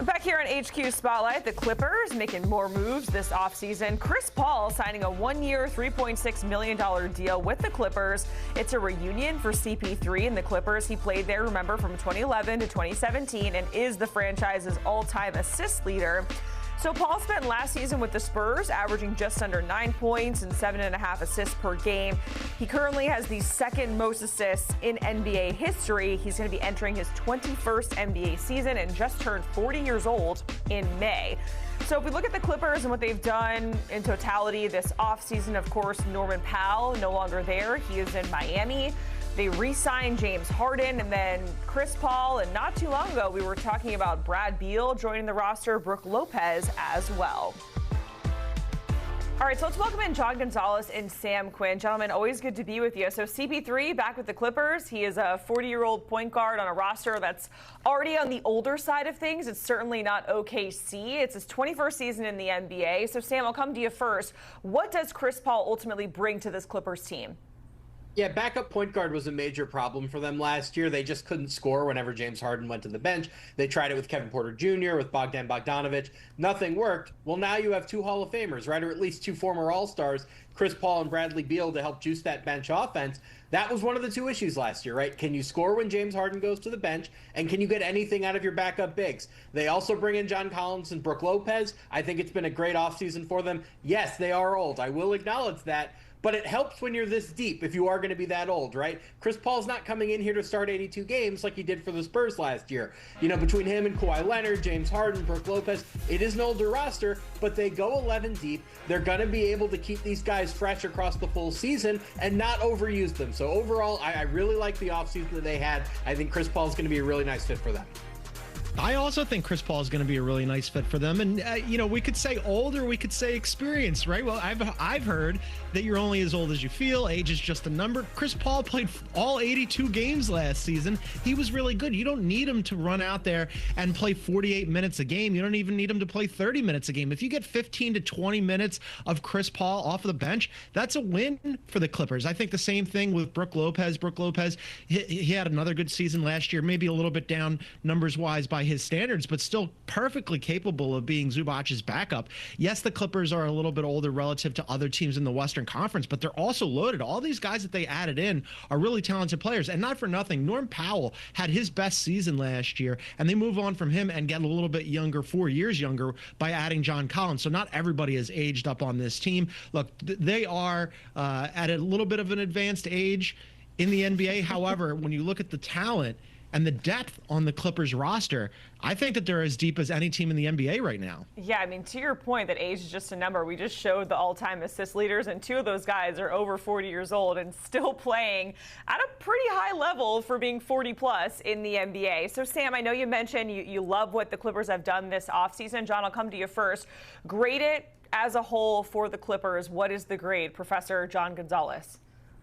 Back here on HQ Spotlight, the Clippers making more moves this offseason. Chris Paul signing a one-year, $3.6 million deal with the Clippers. It's a reunion for CP3 and the Clippers. He played there, remember, from 2011 to 2017 and is the franchise's all-time assist leader. So Paul spent last season with the Spurs, averaging just under 9 points and 7.5 assists per game. He currently has the second most assists in NBA history. He's going to be entering his 21st NBA season and just turned 40 years old in May. So if we look at the Clippers and what they've done in totality this offseason, of course, Norman Powell no longer there. He is in Miami. They re-signed James Harden and then Chris Paul. And not too long ago, we were talking about Brad Beal joining the roster, Brook Lopez as well. All right, so let's welcome in John Gonzalez and Sam Quinn. Gentlemen, always good to be with you. So CP3 back with the Clippers. He is a 40-year-old point guard on a roster that's already on the older side of things. It's certainly not OKC. It's his 21st season in the NBA. So Sam, I'll come to you first. What does Chris Paul ultimately bring to this Clippers team? Yeah, backup point guard was a major problem for them last year. They just couldn't score whenever James Harden went to the bench. They tried it with Kevin Porter Jr., with Bogdan Bogdanovic. Nothing worked. Well, now you have two Hall of Famers, right, or at least two former All-Stars, Chris Paul and Bradley Beal, to help juice that bench offense. That was one of the two issues last year, right? Can you score when James Harden goes to the bench, and can you get anything out of your backup bigs? They also bring in John Collins and Brook Lopez. I think it's been a great offseason for them. Yes, they are old. I will acknowledge that. But it helps when you're this deep if you are going to be that old, right? Chris Paul's not coming in here to start 82 games like he did for the Spurs last year. You know, between him and Kawhi Leonard, James Harden, Brook Lopez, it is an older roster, but they go 11 deep. They're going to be able to keep these guys fresh across the full season and not overuse them. So overall, I really like the offseason that they had. I think Chris Paul's going to be a really nice fit for them. I also think Chris Paul is going to be a really nice fit for them. And, we could say old or we could say experienced, right? Well, I've heard that you're only as old as you feel. Age is just a number. Chris Paul played all 82 games last season. He was really good. You don't need him to run out there and play 48 minutes a game. You don't even need him to play 30 minutes a game. If you get 15 to 20 minutes of Chris Paul off of the bench, that's a win for the Clippers. I think the same thing with Brook Lopez. Brook Lopez, he had another good season last year, maybe a little bit down numbers-wise by his standards, but still perfectly capable of being Zubac's backup. Yes, the Clippers are a little bit older relative to other teams in the Western Conference, but they're also loaded. All these guys that they added in are really talented players, and not for nothing, Norm Powell had his best season last year, and they move on from him and get a little bit younger, 4 years younger, by adding John Collins. So not everybody has aged up on this team. Look, they are at a little bit of an advanced age in the NBA. However, when you look at the talent and the depth on the Clippers roster, I think that they're as deep as any team in the NBA right now. Yeah, I mean, to your point that age is just a number, we just showed the all-time assist leaders, and two of those guys are over 40 years old and still playing at a pretty high level for being 40-plus in the NBA. So, Sam, I know you mentioned you love what the Clippers have done this offseason. John, I'll come to you first. Grade it as a whole for the Clippers. What is the grade, Professor John Gonzalez?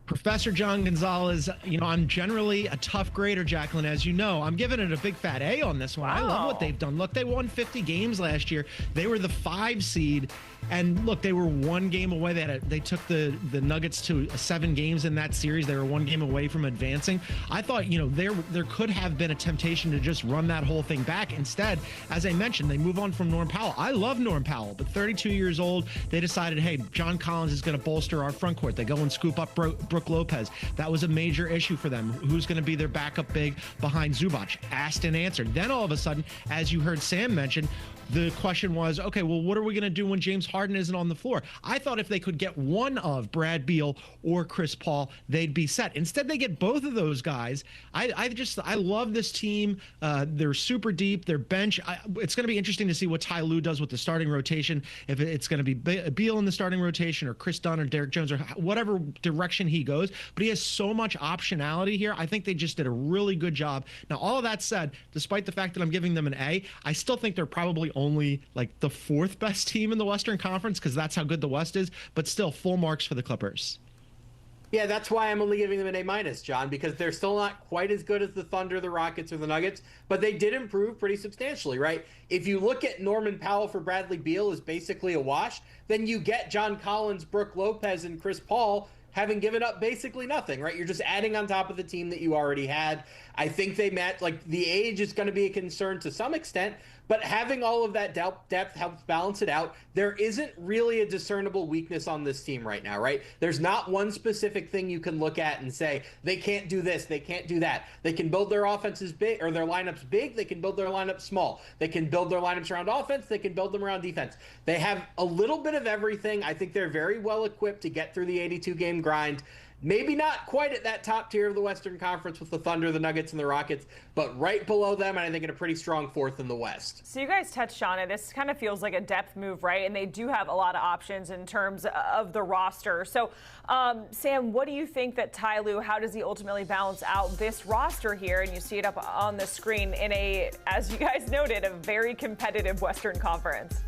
Professor John Gonzalez, I'm generally a tough grader, Jacqueline, as you know. I'm giving it a big fat A on this one. Wow. I love what they've done. Look, they won 50 games last year. They were the 5 seed. And look, they were 1 game away. They took the Nuggets to 7 games in that series. They were 1 game away from advancing. I thought, there could have been a temptation to just run that whole thing back. Instead, as I mentioned, they move on from Norm Powell. I love Norm Powell, but 32 years old, they decided, hey, John Collins is going to bolster our front court. They go and scoop up Brook Lopez. That was a major issue for them. Who's going to be their backup big behind Zubac? Asked and answered. Then all of a sudden, as you heard Sam mention, the question was, okay, well, what are we going to do when James Harden isn't on the floor? I thought if they could get one of Brad Beal or Chris Paul, they'd be set. Instead, they get both of those guys. I love this team. They're super deep. Their bench. It's going to be interesting to see what Ty Lue does with the starting rotation. If it's going to be Beal in the starting rotation or Chris Dunn or Derek Jones or whatever direction he goes. But he has so much optionality here. I think they just did a really good job. Now, all of that said, despite the fact that I'm giving them an A, I still think they're probably only like the 4th best team in the Western Conference because that's how good the West is, but still full marks for the Clippers. Yeah, that's why I'm only giving them an A-, John, because they're still not quite as good as the Thunder, the Rockets, or the Nuggets, but they did improve pretty substantially, right? If you look at Norman Powell for Bradley Beal as basically a wash, then you get John Collins, Brook Lopez, and Chris Paul having given up basically nothing, right? You're just adding on top of the team that you already had. I think they met, like, the age is going to be a concern to some extent, but having all of that depth helps balance it out. There isn't really a discernible weakness on this team right now, right? There's not one specific thing you can look at and say, they can't do this, they can't do that. They can build their offenses big, or their lineups big, they can build their lineups small. They can build their lineups around offense, they can build them around defense. They have a little bit of everything. I think they're very well equipped to get through the 82-game grind. Maybe not quite at that top tier of the Western Conference with the Thunder, the Nuggets, and the Rockets, but right below them, and I think in a pretty strong fourth in the West. So you guys touched on it. This kind of feels like a depth move, right? And they do have a lot of options in terms of the roster. So, Sam, what do you think that Ty Lue, how does he ultimately balance out this roster here? And you see it up on the screen in a, as you guys noted, a very competitive Western Conference.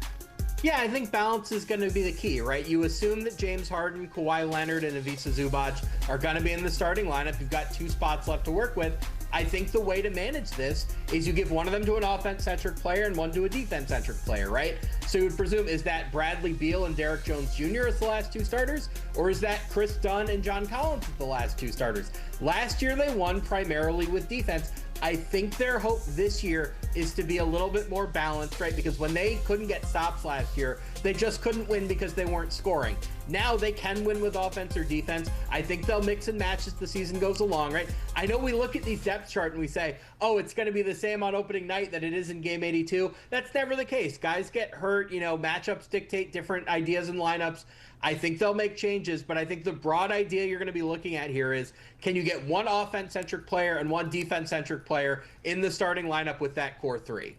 Yeah, I think balance is going to be the key, right? You assume that James Harden, Kawhi Leonard, and Ivica Zubac are going to be in the starting lineup. You've got 2 spots left to work with. I think the way to manage this is you give one of them to an offense-centric player and one to a defense-centric player, right? So you would presume, is that Bradley Beal and Derrick Jones Jr. as the last 2 starters? Or is that Chris Dunn and John Collins as the last 2 starters? Last year, they won primarily with defense. I think their hope this year is to be a little bit more balanced, right? Because when they couldn't get stops last year, they just couldn't win because they weren't scoring. Now they can win with offense or defense. I think they'll mix and match as the season goes along, right? I know we look at these depth chart and we say, oh, it's going to be the same on opening night that it is in game 82. That's never the case. Guys get hurt, matchups dictate different ideas and lineups. I think they'll make changes, but I think the broad idea you're going to be looking at here is, can you get one offense-centric player and one defense-centric player in the starting lineup with that core 3?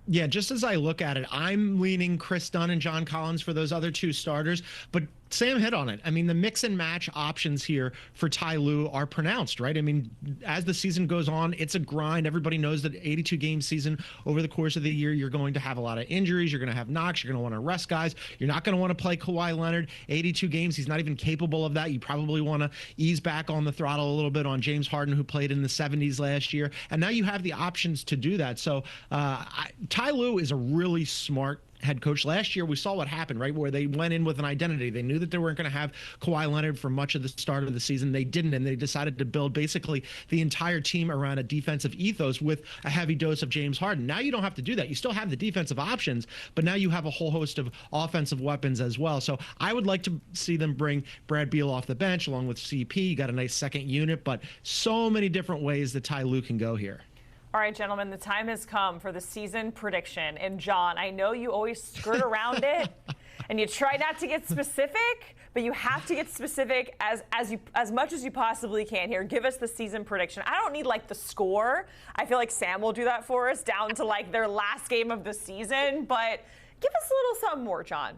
Yeah, just as I look at it, I'm leaning Chris Dunn and John Collins for those other 2 starters, but Sam hit on it. I mean, the mix and match options here for Ty Lue are pronounced, right? I mean, as the season goes on, it's a grind. Everybody knows that 82-game season over the course of the year, you're going to have a lot of injuries. You're going to have knocks. You're going to want to rest guys. You're not going to want to play Kawhi Leonard 82 games. He's not even capable of that. You probably want to ease back on the throttle a little bit on James Harden, who played in the 70s last year. And now you have the options to do that. So Ty Lue is a really smart head coach. Last year, we saw what happened, right, where they went in with an identity. They knew that they weren't going to have Kawhi Leonard for much of the start of the season. They didn't, and they decided to build basically the entire team around a defensive ethos with a heavy dose of James Harden. Now you don't have to do that. You still have the defensive options, but now you have a whole host of offensive weapons as well. So I would like to see them bring Brad Beal off the bench along with CP. You got a nice second unit, but so many different ways that Ty Lue can go here. All right, gentlemen, the time has come for the season prediction. And John, I know you always skirt around it and you try not to get specific, but you have to get specific as much as you possibly can here. Give us the season prediction. I don't need like the score. I feel like Sam will do that for us down to like their last game of the season, but give us a little something more, John.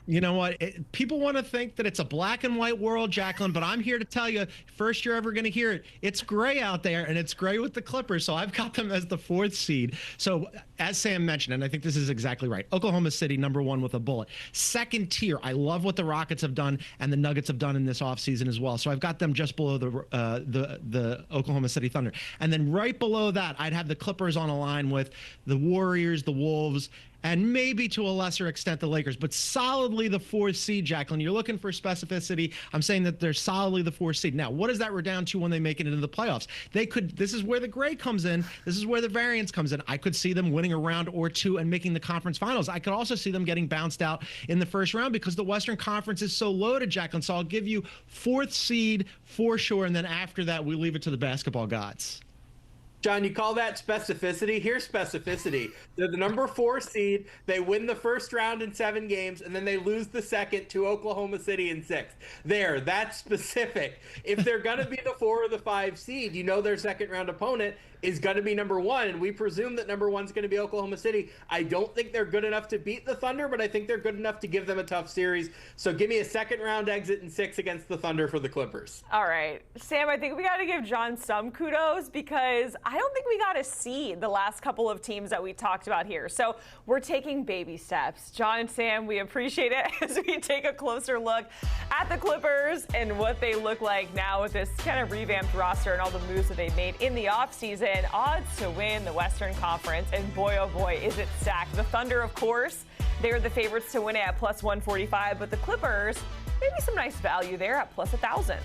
You know what? People want to think that it's a black and white world, Jacqueline, but I'm here to tell you, first you're ever going to hear it, it's gray out there, and it's gray with the Clippers, so I've got them as the 4th seed. So, as Sam mentioned, and I think this is exactly right, Oklahoma City, #1 with a bullet. Second tier, I love what the Rockets have done and the Nuggets have done in this offseason as well. So I've got them just below the Oklahoma City Thunder. And then right below that, I'd have the Clippers on a line with the Warriors, the Wolves, and maybe to a lesser extent the Lakers, but solidly the 4th seed, Jacqueline. You're looking for specificity. I'm saying that they're solidly the 4th seed. Now, what does that redound to when they make it into the playoffs? This is where the gray comes in. This is where the variance comes in. I could see them winning a round or 2 and making the conference finals. I could also see them getting bounced out in the first round because the Western Conference is so loaded, Jacqueline. So I'll give you 4th seed for sure, and then after that, we leave it to the basketball gods. John, you call that specificity? Here's specificity. They're the #4 seed. They win the first round in 7 games, and then they lose the second to Oklahoma City in 6th. That's specific. If they're going to be the 4 or the 5 seed, their second round opponent is going to be #1, and we presume that #1 is going to be Oklahoma City. I don't think they're good enough to beat the Thunder, but I think they're good enough to give them a tough series. So give me a second round exit in 6 against the Thunder for the Clippers. All right. Sam, I think we got to give John some kudos because I don't think we got to see the last couple of teams that we talked about here. So we're taking baby steps. John and Sam, we appreciate it as we take a closer look at the Clippers and what they look like now with this kind of revamped roster and all the moves that they've made in the offseason. Odds to win the Western Conference, and boy, oh boy, is it stacked. The Thunder, of course, they're the favorites to win it at +145, but the Clippers, maybe some nice value there at plus 1,000.